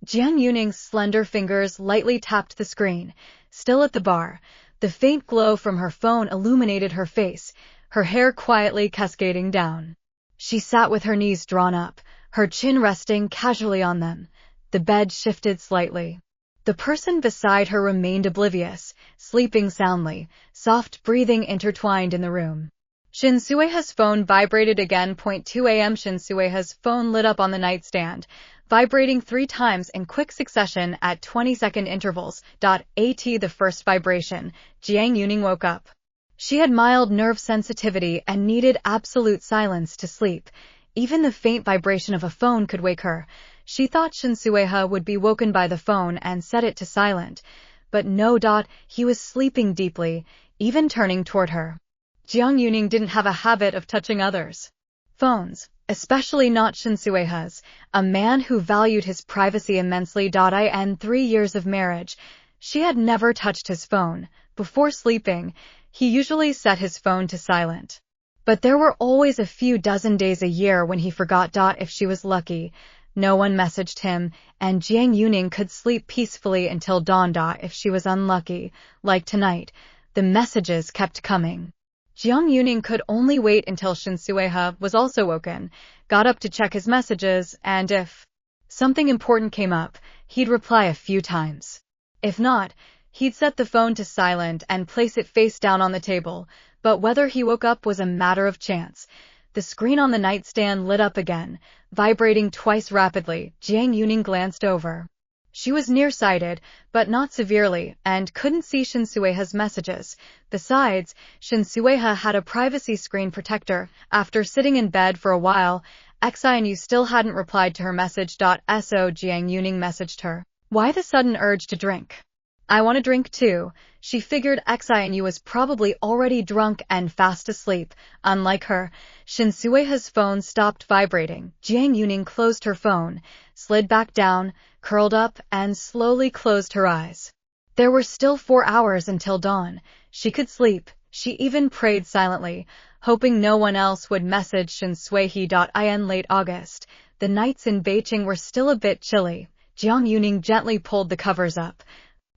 Jiang Yuning's slender fingers lightly tapped the screen. Still at the bar, the faint glow from her phone illuminated her face, her hair quietly cascading down. She sat with her knees drawn up, her chin resting casually on them. The bed shifted slightly. The person beside her remained oblivious, sleeping soundly, soft breathing intertwined in the room. Shin Sueha's phone vibrated again. 2 a.m. Shin Sueha's phone lit up on the nightstand, vibrating 3 times in quick succession at 20-second intervals. At the first vibration, Jiang Yuning woke up. She had mild nerve sensitivity and needed absolute silence to sleep. Even the faint vibration of a phone could wake her. She thought Shin Sueha would be woken by the phone and set it to silent. But no. He was sleeping deeply, even turning toward her. Jiang Yuning didn't have a habit of touching others' phones, especially not Shin Sueha's, a man who valued his privacy immensely. In 3 years of marriage, she had never touched his phone. Before sleeping, he usually set his phone to silent. But there were always a few dozen days a year when he forgot. If she was lucky, no one messaged him, and Jiang Yuning could sleep peacefully until dawn. If she was unlucky, like tonight, the messages kept coming. Jiang Yuning could only wait until Shin Sueha was also woken, got up to check his messages, and if something important came up, he'd reply a few times. If not, he'd set the phone to silent and place it face down on the table. But whether he woke up was a matter of chance. The screen on the nightstand lit up again, vibrating twice rapidly. Jiang Yuning glanced over. She was nearsighted, but not severely, and couldn't see Shin Sueha's messages. Besides, Shin Sueha had a privacy screen protector. After sitting in bed for a while, Xianyu still hadn't replied to her message. So Jiang Yuning messaged her. Why the sudden urge to drink? I want a drink too. She figured Xianyu was probably already drunk and fast asleep. Unlike her, Shin Sueha's phone stopped vibrating. Jiang Yuning closed her phone, slid back down, curled up, and slowly closed her eyes. There were still 4 hours until dawn. She could sleep. She even prayed silently, hoping no one else would message Shin Sueha. In late August, the nights in Beijing were still a bit chilly. Jiang Yuning gently pulled the covers up,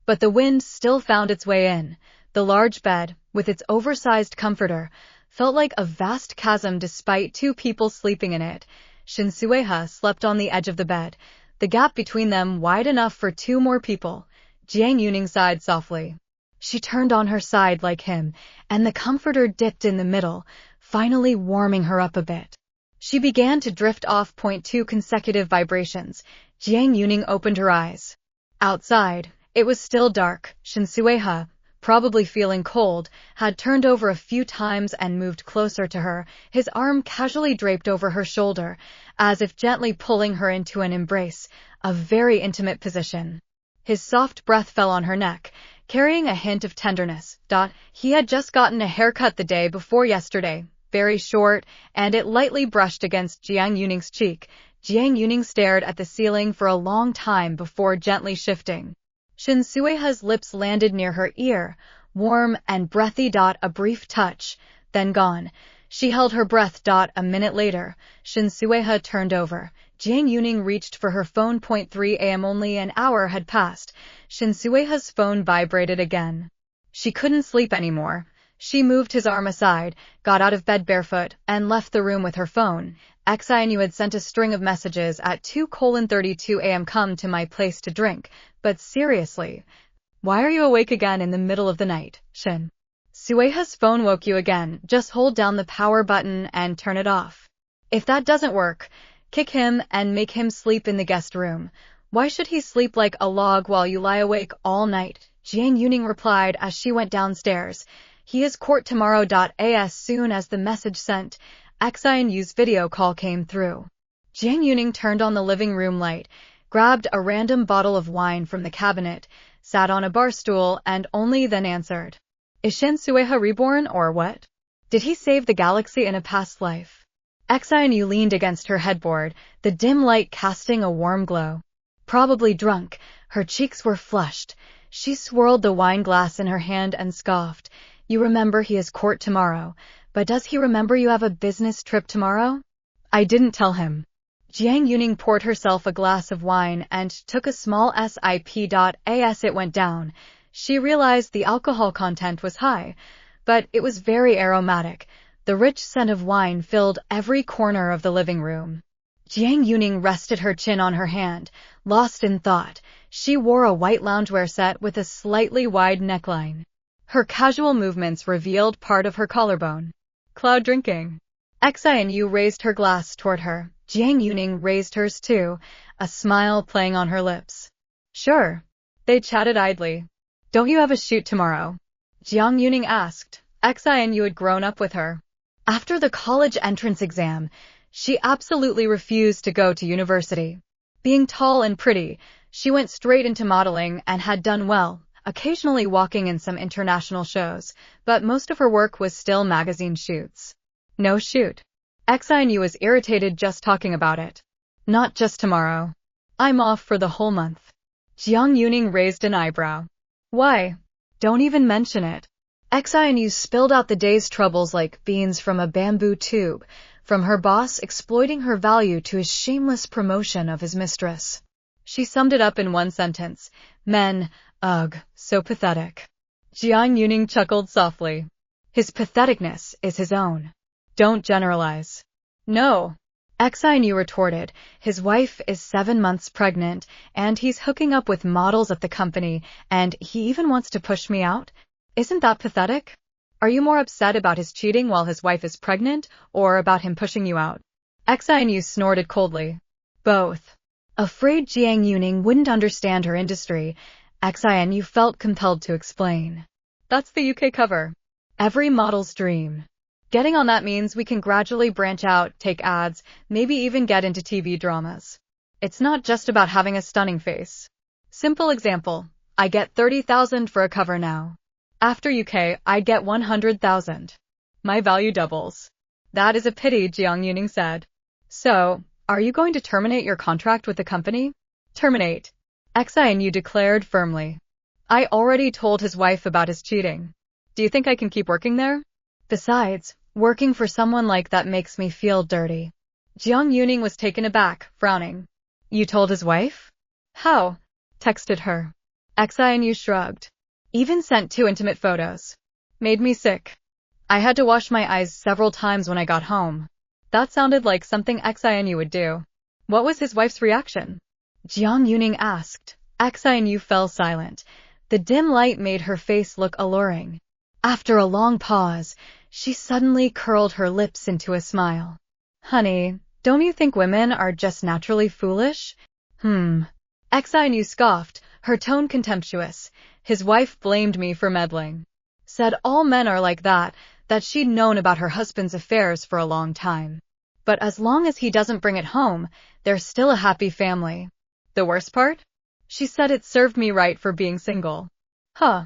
but the wind still found its way in. The large bed, with its oversized comforter, felt like a vast chasm despite 2 people sleeping in it. Shin Sueha slept on the edge of the bed, the gap between them wide enough for 2 more people. Jiang Yuning sighed softly. She turned on her side like him, and the comforter dipped in the middle, finally warming her up a bit. She began to drift off. 2 consecutive vibrations. Jiang Yuning opened her eyes. Outside, it was still dark. Shin Sueha, probably feeling cold, had turned over a few times and moved closer to her, his arm casually draped over her shoulder, as if gently pulling her into an embrace, a very intimate position. His soft breath fell on her neck, carrying a hint of tenderness. He had just gotten a haircut the day before yesterday, very short, and it lightly brushed against Jiang Yuning's cheek. Jiang Yuning stared at the ceiling for a long time before gently shifting. Shin Sueha's lips landed near her ear, warm and breathy. A brief touch, then gone. She held her breath. A minute later, Shin Sueha turned over. Jiang Yuning reached for her phone. 3 a.m. Only an hour had passed. Shin Sueha's phone vibrated again. She couldn't sleep anymore. She moved his arm aside, got out of bed barefoot, and left the room with her phone. Xianyu had sent a string of messages at 2:32 a.m. Come to my place to drink. But seriously, why are you awake again in the middle of the night, Shin? Sueha's phone woke you again. Just hold down the power button and turn it off. If that doesn't work, kick him and make him sleep in the guest room. Why should he sleep like a log while you lie awake all night? Jiang Yuning replied as she went downstairs. He is court tomorrow. As soon as the message sent, Xianyu's video call came through. Jiang Yuning turned on the living room light, grabbed a random bottle of wine from the cabinet, sat on a bar stool, and only then answered. Is Shin Sueha reborn or what? Did he save the galaxy in a past life? Xianyu leaned against her headboard, the dim light casting a warm glow. Probably drunk, her cheeks were flushed. She swirled the wine glass in her hand and scoffed. You remember he is court tomorrow, but does he remember you have a business trip tomorrow? I didn't tell him. Jiang Yuning poured herself a glass of wine and took a small sip. As it went down, she realized the alcohol content was high, but it was very aromatic. The rich scent of wine filled every corner of the living room. Jiang Yuning rested her chin on her hand, lost in thought. She wore a white loungewear set with a slightly wide neckline. Her casual movements revealed part of her collarbone. Cloud drinking. Xianyu raised her glass toward her. Jiang Yuning raised hers too, a smile playing on her lips. Sure. They chatted idly. Don't you have a shoot tomorrow? Jiang Yuning asked. Xianyu had grown up with her. After the college entrance exam, she absolutely refused to go to university. Being tall and pretty, she went straight into modeling and had done well, occasionally walking in some international shows, but most of her work was still magazine shoots. No shoot. Xianyu was irritated just talking about it. Not just tomorrow. I'm off for the whole month. Jiang Yuning raised an eyebrow. Why? Don't even mention it. Xianyu spilled out the day's troubles like beans from a bamboo tube, from her boss exploiting her value to his shameless promotion of his mistress. She summed it up in one sentence. Men, ugh, so pathetic. Jiang Yuning chuckled softly. His patheticness is his own. Don't generalize. No. Xianyu retorted. His wife is 7 months pregnant, and he's hooking up with models at the company, and he even wants to push me out? Isn't that pathetic? Are you more upset about his cheating while his wife is pregnant, or about him pushing you out? Xianyu snorted coldly. Both. Afraid Jiang Yuning wouldn't understand her industry, Xianyu felt compelled to explain. That's the UK cover. Every model's dream. Getting on that means we can gradually branch out, take ads, maybe even get into TV dramas. It's not just about having a stunning face. Simple example. I get 30,000 for a cover now. After UK, I'd get 100,000. My value doubles. That is a pity, Jiang Yuning said. So, are you going to terminate your contract with the company? Terminate. Xianyu declared firmly. I already told his wife about his cheating. Do you think I can keep working there? Besides, working for someone like that makes me feel dirty. Jiang Yuning was taken aback, frowning. You told his wife? How? Texted her. Xianyu shrugged. Even sent 2 intimate photos. Made me sick. I had to wash my eyes several times when I got home. That sounded like something Xianyu would do. What was his wife's reaction? Jiang Yuning asked. Xianyu fell silent. The dim light made her face look alluring. After a long pause, she suddenly curled her lips into a smile. Honey, don't you think women are just naturally foolish? Xianyu scoffed, her tone contemptuous. His wife blamed me for meddling. Said all men are like that she'd known about her husband's affairs for a long time. But as long as he doesn't bring it home, they're still a happy family. The worst part? She said it served me right for being single. Huh.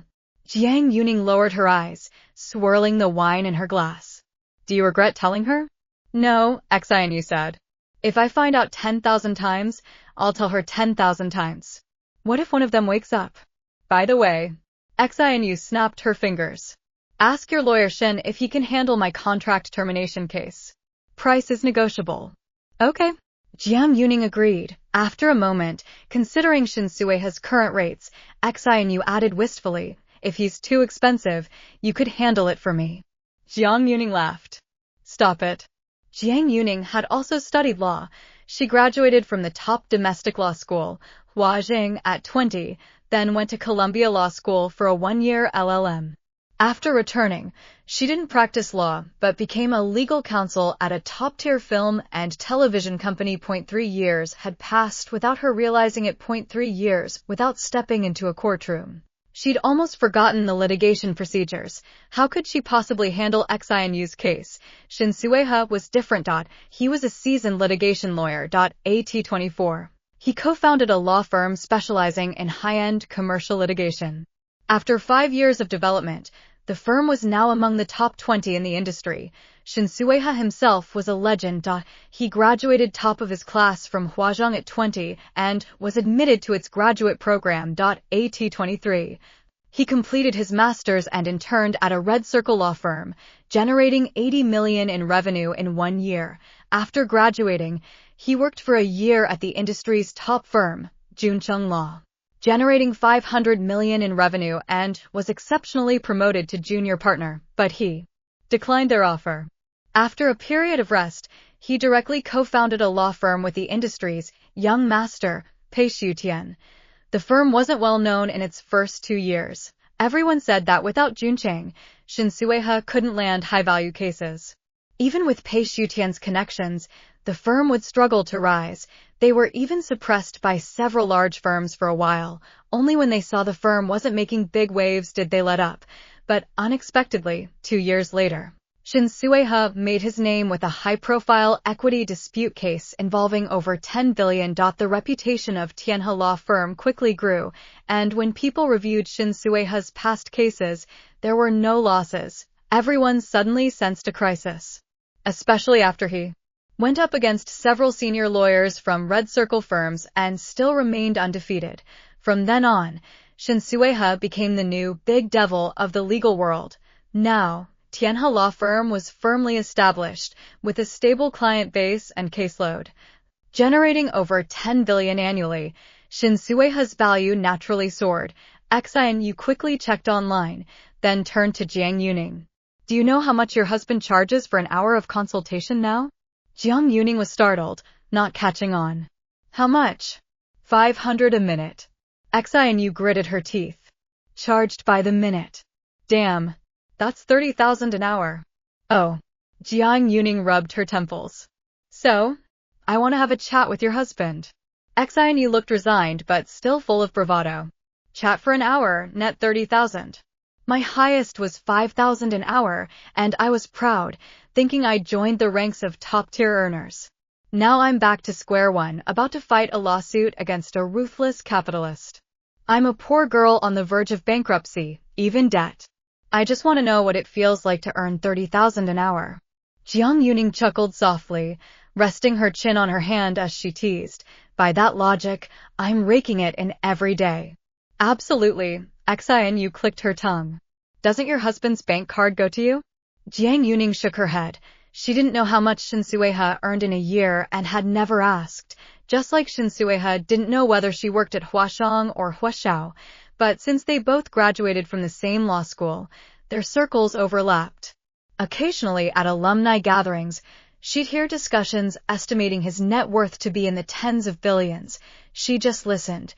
Jiang Yuning lowered her eyes, swirling the wine in her glass. Do you regret telling her? No, Xianyu said. If I find out 10,000 times, I'll tell her 10,000 times. What if one of them wakes up? By the way, Xianyu snapped her fingers. Ask your lawyer Shen if he can handle my contract termination case. Price is negotiable. Okay. Jiang Yuning agreed. After a moment, considering Shinsue's current rates, Xianyu added wistfully, if he's too expensive, you could handle it for me. Jiang Yuning laughed. Stop it. Jiang Yuning had also studied law. She graduated from the top domestic law school, Huajing, at 20, then went to Columbia Law School for a 1-year LLM. After returning, she didn't practice law, but became a legal counsel at a top-tier film and television company. 3 years had passed without her realizing it. 3 years without stepping into a courtroom. She'd almost forgotten the litigation procedures. How could she possibly handle Xianyu's case? Shinsueha was different. He was a seasoned litigation lawyer. At24. He co-founded a law firm specializing in high-end commercial litigation. After 5 years of development, the firm was now among the top 20 in the industry. Shinsueha himself was a legend. He graduated top of his class from Huazhong at 20 and was admitted to its graduate program. At23. He completed his master's and interned at a Red Circle law firm, generating $80 million in revenue in 1 year. After graduating, He worked for a year at the industry's top firm, Juncheng Law, generating 500 million in revenue and was exceptionally promoted to junior partner, but he declined their offer. After a period of rest, he directly co-founded a law firm with the industry's young master, Pei Xiutian. The firm wasn't well known in its first 2 years. Everyone said that without Juncheng, Shin Suihe couldn't land high-value cases. Even with Pei Xiutian's connections, the firm would struggle to rise. They were even suppressed by several large firms for a while. Only when they saw the firm wasn't making big waves did they let up. But unexpectedly, 2 years later, Shin Suihe made his name with a high-profile equity dispute case involving over 10 billion. The reputation of Tianhe law firm quickly grew, and when people reviewed Shin Suihe's past cases, there were no losses. Everyone suddenly sensed a crisis, especially after he went up against several senior lawyers from red circle firms and still remained undefeated. From then on, Shin Suihe became the new big devil of the legal world. Now, Tianhe law firm was firmly established, with a stable client base and caseload. Generating over 10 billion annually, Shin Suihe's value naturally soared. Xian quickly checked online, then turned to Jiang Yuning. Do you know how much your husband charges for an hour of consultation now? Jiang Yuning was startled, not catching on. How much? 500 a minute. Xian gritted her teeth. Charged by the minute. Damn. That's 30,000 an hour. Oh. Jiang Yuning rubbed her temples. So? I want to have a chat with your husband. Xian looked resigned but still full of bravado. Chat for an hour, net 30,000. My highest was 5,000 an hour, and I was proud, thinking I'd joined the ranks of top-tier earners. Now I'm back to square one, about to fight a lawsuit against a ruthless capitalist. I'm a poor girl on the verge of bankruptcy, even debt. I just want to know what it feels like to earn 30,000 an hour. Jiang Yuning chuckled softly, resting her chin on her hand as she teased. By that logic, I'm raking it in every day. Absolutely. Xian clicked her tongue. Doesn't your husband's bank card go to you? Jiang Yuning shook her head. She didn't know how much Shin Suihe earned in a year and had never asked. Just like Shin Suihe didn't know whether she worked at Huashang or Huashao. But since they both graduated from the same law school, their circles overlapped. Occasionally at alumni gatherings, she'd hear discussions estimating his net worth to be in the tens of billions. She just listened.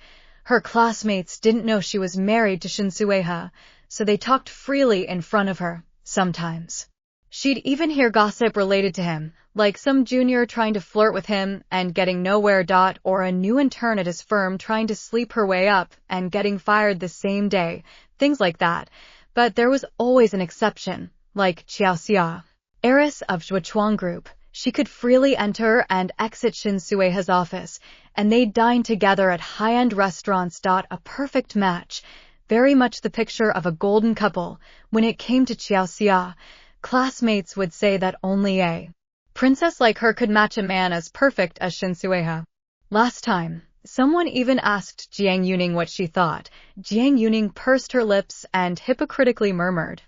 Her classmates didn't know she was married to Shin Suihe, so they talked freely in front of her, sometimes. She'd even hear gossip related to him, like some junior trying to flirt with him and getting nowhere. Or a new intern at his firm trying to sleep her way up and getting fired the same day, things like that. But there was always an exception, like Qiao Xia, heiress of Zhuchuang Group. She could freely enter and exit Shin Suihe's office, and they'd dine together at high-end restaurants. A perfect match, very much the picture of a golden couple. When it came to Qiao Xia, classmates would say that only a princess like her could match a man as perfect as Shin Suihe. Last time, someone even asked Jiang Yuning what she thought. Jiang Yuning pursed her lips and hypocritically murmured,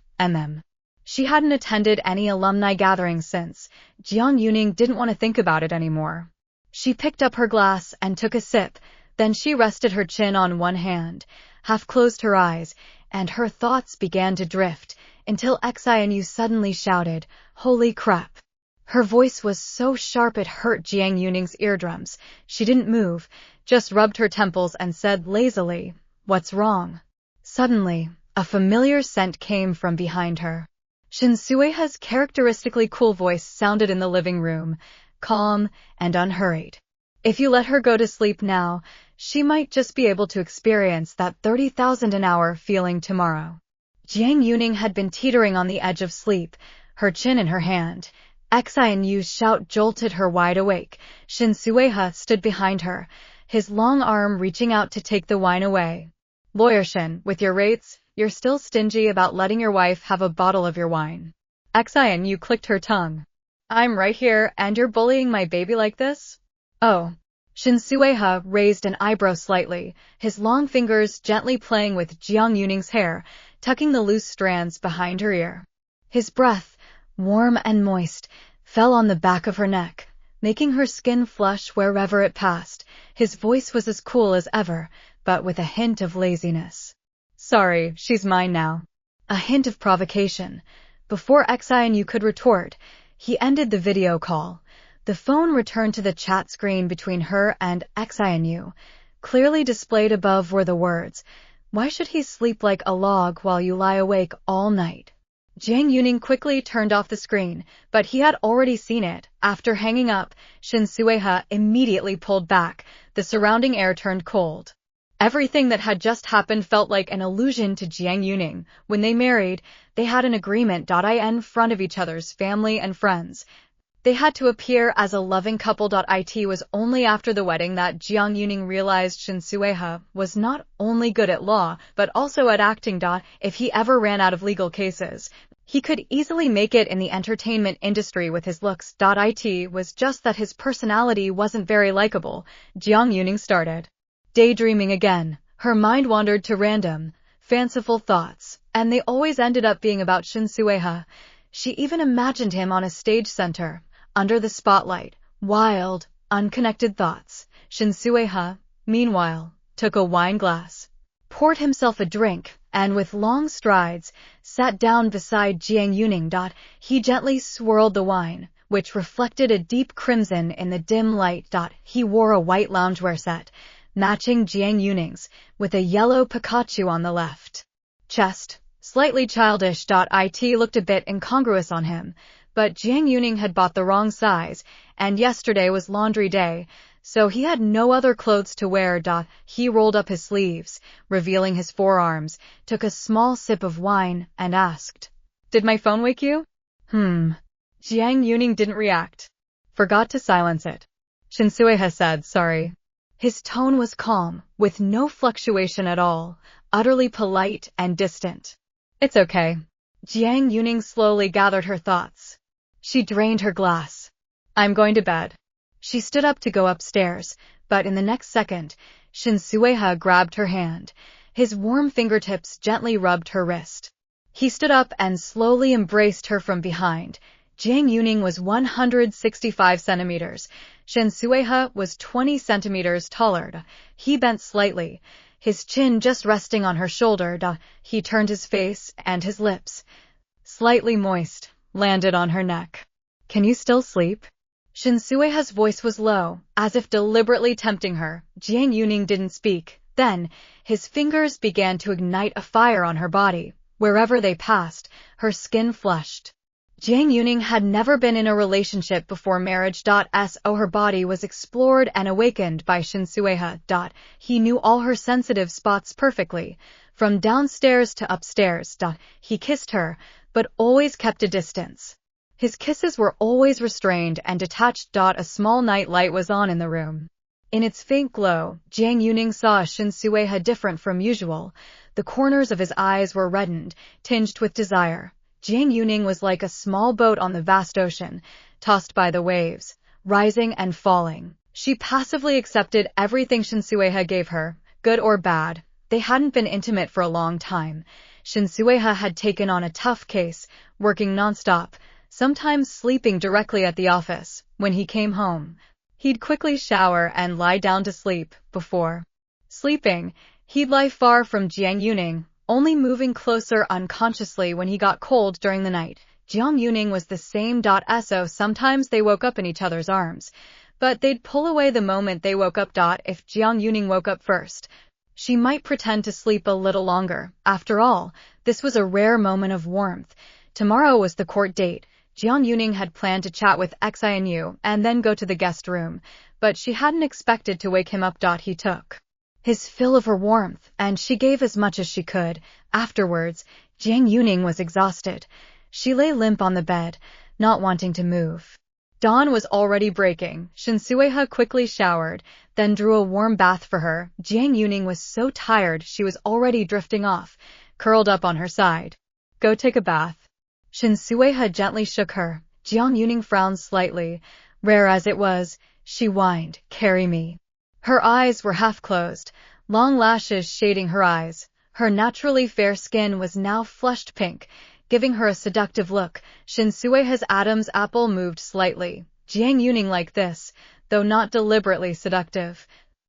She hadn't attended any alumni gatherings since. Jiang Yuning didn't want to think about it anymore. She picked up her glass and took a sip, then she rested her chin on one hand, half closed her eyes, and her thoughts began to drift, until Xian suddenly shouted, Holy crap! Her voice was so sharp it hurt Jiang Yuning's eardrums. She didn't move, just rubbed her temples and said lazily, What's wrong? Suddenly, a familiar scent came from behind her. Shin Suihe's characteristically cool voice sounded in the living room, calm and unhurried. If you let her go to sleep now, she might just be able to experience that 30,000 an hour feeling tomorrow. Jiang Yuning had been teetering on the edge of sleep, her chin in her hand. Xian shout jolted her wide awake. Shin Suihe stood behind her, his long arm reaching out to take the wine away. Lawyer Shin, with your rates, you're still stingy about letting your wife have a bottle of your wine. Xian clicked her tongue. I'm right here and you're bullying my baby like this? Oh. Shin Suihe raised an eyebrow slightly, his long fingers gently playing with Jiang Yuning's hair, tucking the loose strands behind her ear. His breath, warm and moist, fell on the back of her neck, making her skin flush wherever it passed. His voice was as cool as ever, but with a hint of laziness. Sorry, she's mine now. A hint of provocation. Before Xianyu could retort, he ended the video call. The phone returned to the chat screen between her and Xianyu. Clearly displayed above were the words, "Why should he sleep like a log while you lie awake all night?" Jiang Yuning quickly turned off the screen, but he had already seen it. After hanging up, Shin Sueha immediately pulled back. The surrounding air turned cold. Everything that had just happened felt like an illusion to Jiang Yuning. When they married, they had an agreement in front of each other's family and friends. They had to appear as a loving couple. It was only after the wedding that Jiang Yuning realized Shin Sueha was not only good at law, but also at acting. If he ever ran out of legal cases, he could easily make it in the entertainment industry with his looks. It was just that his personality wasn't very likable. Jiang Yuning started daydreaming again. Her mind wandered to random, fanciful thoughts, and they always ended up being about Shin Sueha. She even imagined him on a stage center, under the spotlight. Wild, unconnected thoughts. Shin Sueha, meanwhile, took a wine glass, poured himself a drink, and with long strides, sat down beside Jiang Yuning. He gently swirled the wine, which reflected a deep crimson in the dim light. He wore a white loungewear set, matching Jiang Yuning's, with a yellow Pikachu on the left chest. Slightly childish. It looked a bit incongruous on him, but Jiang Yuning had bought the wrong size, and yesterday was laundry day, so he had no other clothes to wear. He rolled up his sleeves, revealing his forearms, took a small sip of wine, and asked, "Did my phone wake you?" Jiang Yuning didn't react. Forgot to silence it. Shin Sueha said, "Sorry." His tone was calm, with no fluctuation at all, utterly polite and distant. "It's okay." Jiang Yuning slowly gathered her thoughts. She drained her glass. "I'm going to bed." She stood up to go upstairs, but in the next second, Shin Sueha grabbed her hand. His warm fingertips gently rubbed her wrist. He stood up and slowly embraced her from behind. Jiang Yuning was 165 centimeters. Shin Sueha was 20 centimeters taller. He bent slightly, his chin just resting on her shoulder. He turned his face, and his lips, slightly moist, landed on her neck. "Can you still sleep?" Shin Sueha's voice was low, as if deliberately tempting her. Jiang Yuning didn't speak. Then, his fingers began to ignite a fire on her body. Wherever they passed, her skin flushed. Jiang Yuning had never been in a relationship before marriage. So her body was explored and awakened by Shin Sueha. He knew all her sensitive spots perfectly, from downstairs to upstairs. He kissed her, but always kept a distance. His kisses were always restrained and detached. A small night light was on in the room. In its faint glow, Jiang Yuning saw Shin Sueha different from usual. The corners of his eyes were reddened, tinged with desire. Jiang Yuning was like a small boat on the vast ocean, tossed by the waves, rising and falling. She passively accepted everything Shin Sueha gave her, good or bad. They hadn't been intimate for a long time. Shin Sueha had taken on a tough case, working nonstop, sometimes sleeping directly at the office. When he came home, he'd quickly shower and lie down to sleep. Before sleeping, he'd lie far from Jiang Yuning, only moving closer unconsciously when he got cold during the night. Jiang Yuning was the same. So sometimes they woke up in each other's arms, but they'd pull away the moment they woke up. If Jiang Yuning woke up first, she might pretend to sleep a little longer. After all, this was a rare moment of warmth. Tomorrow was the court date. Jiang Yuning had planned to chat with Xianyu and then go to the guest room, but she hadn't expected to wake him up. He took his fill of her warmth, and she gave as much as she could. Afterwards, Jiang Yuning was exhausted. She lay limp on the bed, not wanting to move. Dawn was already breaking. Shin Sueha quickly showered, then drew a warm bath for her. Jiang Yuning was so tired she was already drifting off, curled up on her side. "Go take a bath." Shin Sueha gently shook her. Jiang Yuning frowned slightly. Rare as it was, she whined, "Carry me." Her eyes were half closed, long lashes shading her eyes. Her naturally fair skin was now flushed pink, giving her a seductive look. Shin Sueha's Adam's apple moved slightly, Jiang Yuning like this, though not deliberately seductive,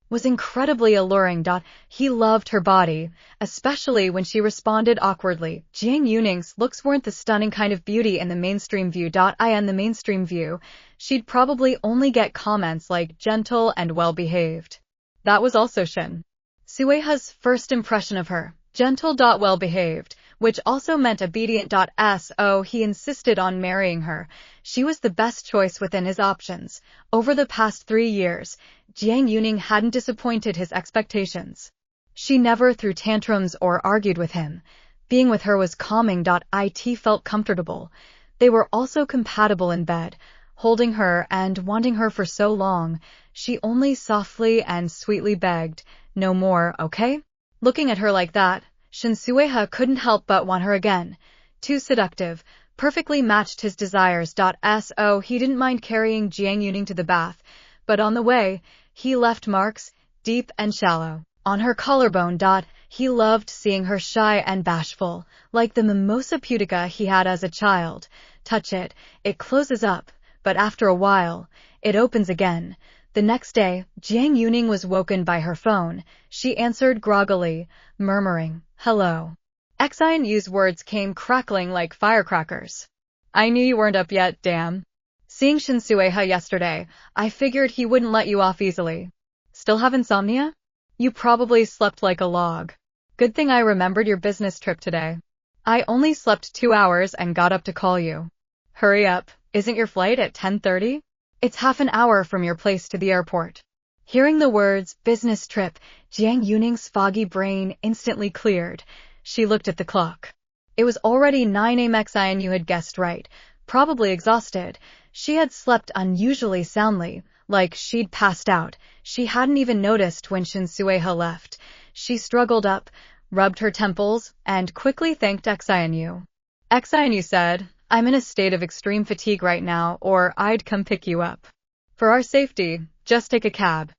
was incredibly alluring. He loved her body, especially when she responded awkwardly. Jiang Yuning's looks weren't the stunning kind of beauty in the mainstream view. In the mainstream view, she'd probably only get comments like gentle and well-behaved. That was also Shin Sueha's first impression of her, gentle. Well-behaved, which also meant obedient. So he insisted on marrying her. She was the best choice within his options. Over the past 3 years, Jiang Yuning hadn't disappointed his expectations. She never threw tantrums or argued with him. Being with her was calming. It felt comfortable. They were also compatible in bed. Holding her and wanting her for so long, she only softly and sweetly begged, "No more, okay?" Looking at her like that, Shin Sueha couldn't help but want her again. Too seductive, perfectly matched his desires. So he didn't mind carrying Jiang Yuning to the bath, but on the way, he left marks, deep and shallow, on her collarbone. He loved seeing her shy and bashful, like the mimosa pudica he had as a child. Touch it, it closes up, but after a while, it opens again. The next day, Jiang Yuning was woken by her phone. She answered groggily, murmuring, "Hello." Xinu's words came crackling like firecrackers. "I knew you weren't up yet, damn. Seeing Shin Sueha yesterday, I figured he wouldn't let you off easily. Still have insomnia? You probably slept like a log. Good thing I remembered your business trip today. I only slept 2 hours and got up to call you. Hurry up, isn't your flight at 10:30? It's half an hour from your place to the airport." Hearing the words, business trip, Jiang Yuning's foggy brain instantly cleared. She looked at the clock. It was already 9 a.m. Xinu had guessed right, probably exhausted. She had slept unusually soundly, like she'd passed out. She hadn't even noticed when Shin Sueha left. She struggled up, rubbed her temples, and quickly thanked Xinu. Xinu said, "I'm in a state of extreme fatigue right now, or I'd come pick you up. For our safety, just take a cab.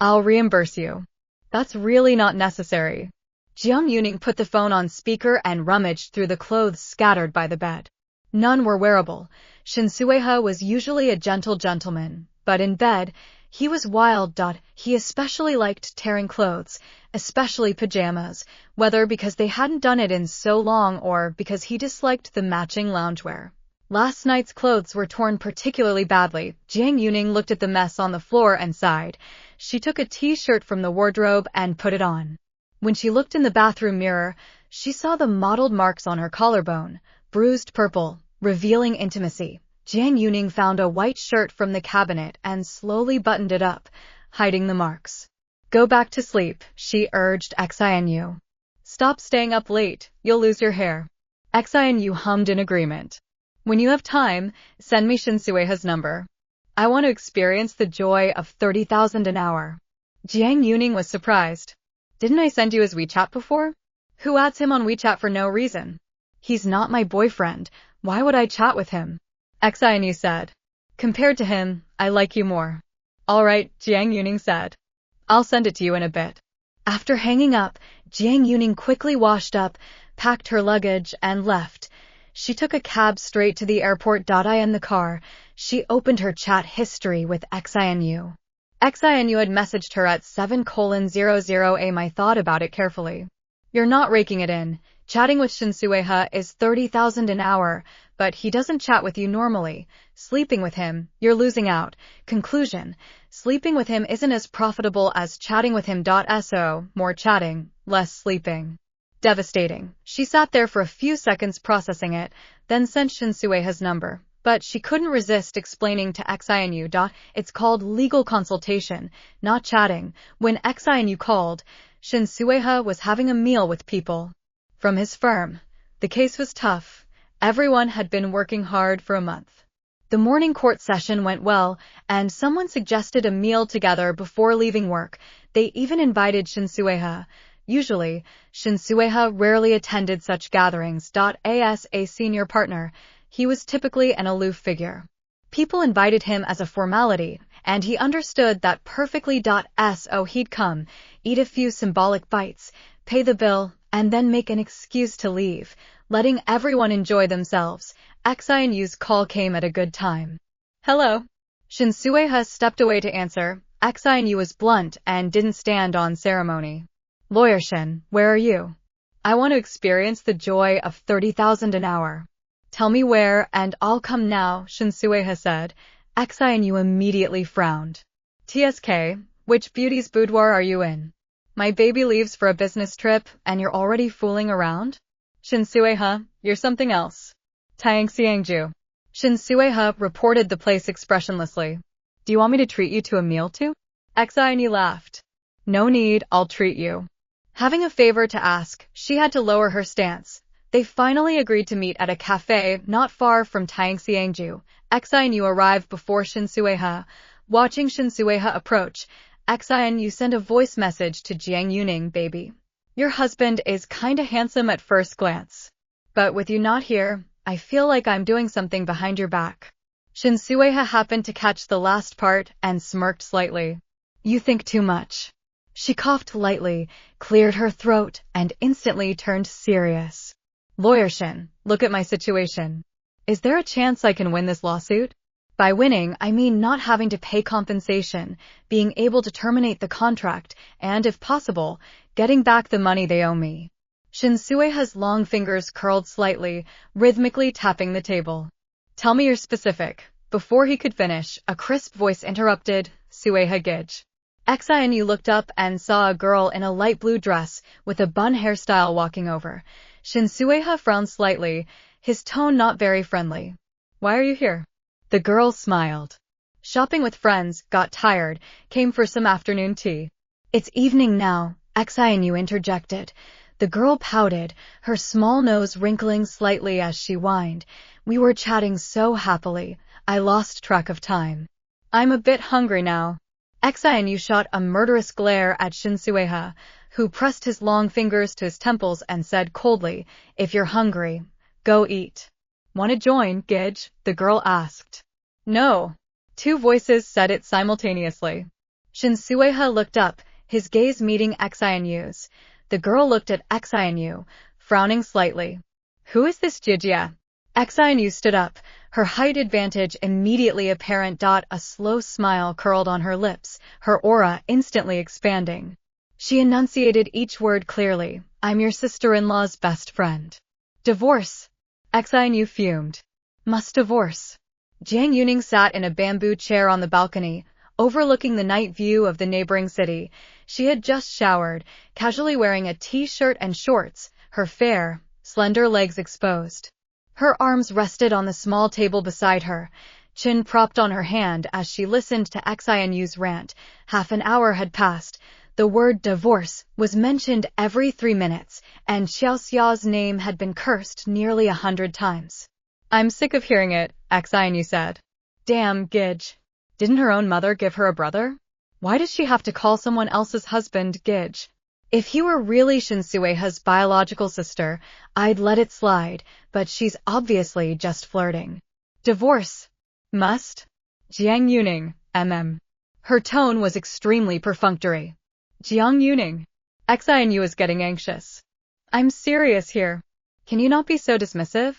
I'll reimburse you." "That's really not necessary." Jiang Yuning put the phone on speaker and rummaged through the clothes scattered by the bed. None were wearable. Shin Sueha was usually a gentle gentleman, but in bed, he was wild. He especially liked tearing clothes, especially pajamas, whether because they hadn't done it in so long or because he disliked the matching loungewear. Last night's clothes were torn particularly badly. Jiang Yuning looked at the mess on the floor and sighed. She took a t-shirt from the wardrobe and put it on. When she looked in the bathroom mirror, she saw the mottled marks on her collarbone, bruised purple, revealing intimacy. Jiang Yuning found a white shirt from the cabinet and slowly buttoned it up, hiding the marks. "Go back to sleep," she urged Xinu. "Stop staying up late, you'll lose your hair." Xinu hummed in agreement. "When you have time, send me Shin Sueha's number. I want to experience the joy of 30,000 an hour." Jiang Yuning was surprised. "Didn't I send you his WeChat before? Who adds him on WeChat for no reason? He's not my boyfriend. Why would I chat with him?" Xinu said. "Compared to him, I like you more." "All right," Jiang Yuning said. "I'll send it to you in a bit." After hanging up, Jiang Yuning quickly washed up, packed her luggage, and left. She took a cab straight to the airport. In the car, she opened her chat history with Xinu. Xinu had messaged her at 7:00 am. I thought about it carefully. "You're not raking it in. Chatting with Shin Sueha is 30,000 an hour, but he doesn't chat with you normally. Sleeping with him, you're losing out. Conclusion: sleeping with him isn't as profitable as chatting with him. So, more chatting, less sleeping." Devastating. She sat there for a few seconds processing it, then sent Shin Sueha's number. But she couldn't resist explaining to Xinu. "It's called legal consultation, not chatting." When Xinu called, Shin Sueha was having a meal with people from his firm. The case was tough. Everyone had been working hard for a month. The morning court session went well, and someone suggested a meal together before leaving work. They even invited Shin Sueha. Usually, Shin Sueha rarely attended such gatherings. As a senior partner, he was typically an aloof figure. People invited him as a formality, and he understood that perfectly. So he'd come, eat a few symbolic bites, pay the bill, and then make an excuse to leave, letting everyone enjoy themselves. Xinu's call came at a good time. "Hello." Shin Sueha stepped away to answer. Xianyu was blunt and didn't stand on ceremony. Lawyer Shin, where are you? I want to experience the joy of 30,000 an hour. Tell me where, and I'll come now, Shin Sueha said. Xianyu immediately frowned. TSK, which beauty's boudoir are you in? My baby leaves for a business trip, and you're already fooling around? Shin Sueha, you're something else. Taeangsiangju. Shin Sueha reported the place expressionlessly. Do you want me to treat you to a meal too? Xianyu laughed. No need, I'll treat you. Having a favor to ask, she had to lower her stance. They finally agreed to meet at a cafe not far from Taeangsiangju. Xianyu arrived before Shin Sueha. Watching Shin Sueha approach, Xianyu sent a voice message to Jiang Yuning, baby. Your husband is kinda handsome at first glance. But with you not here, I feel like I'm doing something behind your back. Shin Sueha happened to catch the last part and smirked slightly. You think too much. She coughed lightly, cleared her throat, and instantly turned serious. Lawyer Shin, look at my situation. Is there a chance I can win this lawsuit? By winning, I mean not having to pay compensation, being able to terminate the contract, and, if possible, getting back the money they owe me. Shin Sueha's long fingers curled slightly, rhythmically tapping the table. Tell me you're specific. Before he could finish, a crisp voice interrupted. Sueha Gij. Xianyu looked up and saw a girl in a light blue dress with a bun hairstyle walking over. Shin Sueha frowned slightly, his tone not very friendly. Why are you here? The girl smiled. Shopping with friends, got tired, came for some afternoon tea. It's evening now, Xianyu interjected. The girl pouted, her small nose wrinkling slightly as she whined. We were chatting so happily, I lost track of time. I'm a bit hungry now. Xianyu shot a murderous glare at Shin Sueha, who pressed his long fingers to his temples and said coldly, if you're hungry, go eat. Want to join, Gij? The girl asked. No. Two voices said it simultaneously. Shin Sueha looked up, his gaze meeting Xianyu's. The girl looked at Xianyu, frowning slightly. Who is this Jijia? Xianyu stood up, her height advantage immediately apparent. A slow smile curled on her lips, her aura instantly expanding. She enunciated each word clearly. I'm your sister-in-law's best friend. Divorce. Xianyu fumed. Must divorce. Jiang Yuning sat in a bamboo chair on the balcony, overlooking the night view of the neighboring city. She had just showered, casually wearing a t-shirt and shorts, her fair, slender legs exposed. Her arms rested on the small table beside her, chin propped on her hand as she listened to Xianyu's rant. Half an hour had passed. The word divorce was mentioned every 3 minutes, and Xiaoxia's name had been cursed nearly 100 times. I'm sick of hearing it, Xianyu said. Damn, Gij. Didn't her own mother give her a brother? Why does she have to call someone else's husband Gij? If he were really Shin Sueha's biological sister, I'd let it slide, but she's obviously just flirting. Divorce. Must? Jiang Yuning, Her tone was extremely perfunctory. Jiang Yuning. Xianyu is getting anxious. I'm serious here. Can you not be so dismissive?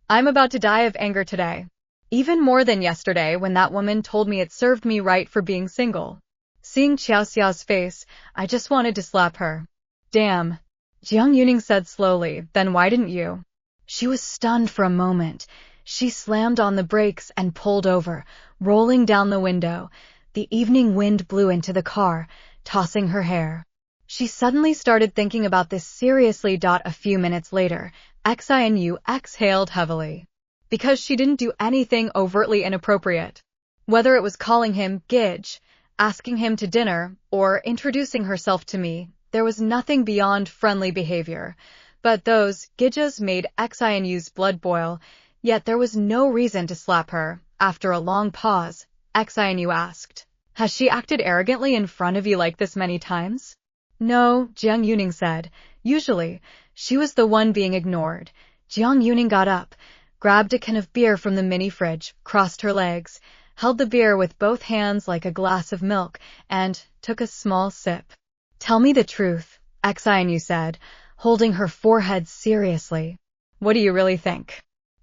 I'm about to die of anger today. Even more than yesterday when that woman told me it served me right for being single. Seeing Xiaoxia's face, I just wanted to slap her. Damn. Jiang Yuning said slowly, then why didn't you? She was stunned for a moment. She slammed on the brakes and pulled over, rolling down the window. The evening wind blew into the car, tossing her hair. She suddenly started thinking about this seriously. A few minutes later, Xianyu exhaled heavily. Because she didn't do anything overtly inappropriate. Whether it was calling him Gij, asking him to dinner, or introducing herself to me, there was nothing beyond friendly behavior. But those Gijas made Xianyu's blood boil, yet there was no reason to slap her. After a long pause, Xianyu asked, has she acted arrogantly in front of you like this many times? No, Jiang Yuning said. Usually, she was the one being ignored. Jiang Yuning got up, grabbed a can of beer from the mini fridge, crossed her legs, held the beer with both hands like a glass of milk, and took a small sip. Tell me the truth, Xianyu said, holding her forehead seriously. What do you really think?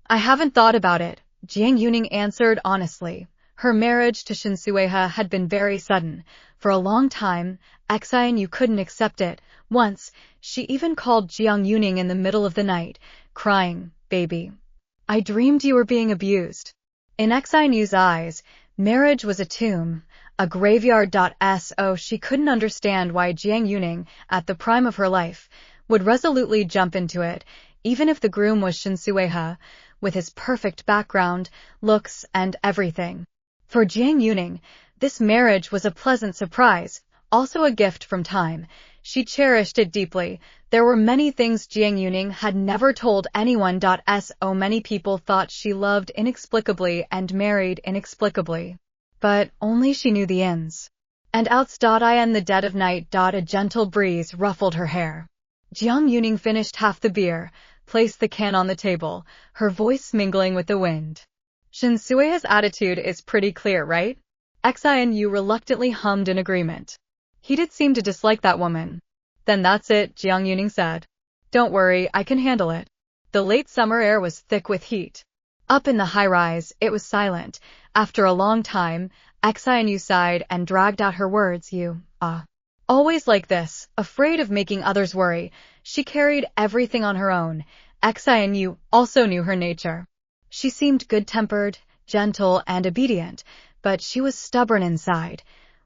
I haven't thought about it, Jiang Yuning answered honestly. Her marriage to Shinsueha had been very sudden. For a long time, Xianyu couldn't accept it. Once, she even called Jiang Yuning in the middle of the night, crying, "Baby, I dreamed you were being abused." In Xianyu's eyes, marriage was a tomb, a graveyard. So she couldn't understand why Jiang Yuning, at the prime of her life, would resolutely jump into it, even if the groom was Shinsueha, with his perfect background, looks, and everything. For Jiang Yuning, this marriage was a pleasant surprise, also a gift from time. She cherished it deeply. There were many things Jiang Yuning had never told anyone. So many people thought she loved inexplicably and married inexplicably. But only she knew the ins and outs. In the dead of night. A gentle breeze ruffled her hair. Jiang Yuning finished half the beer, placed the can on the table, her voice mingling with the wind. Shinsueha's attitude is pretty clear, right? Xianyu reluctantly hummed in agreement. He did seem to dislike that woman. Then that's it, Jiang Yuning said. Don't worry, I can handle it. The late summer air was thick with heat. Up in the high-rise, it was silent. After a long time, Xianyu sighed and dragged out her words. Always like this, afraid of making others worry. She carried everything on her own. Xianyu also knew her nature. She seemed good-tempered, gentle, and obedient, but she was stubborn inside.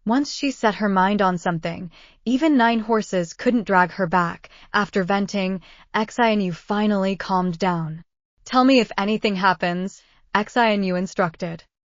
Once she set her mind on something, even 9 horses couldn't drag her back. After venting, Xianyu finally calmed down. Tell me if anything happens, Xianyu instructed.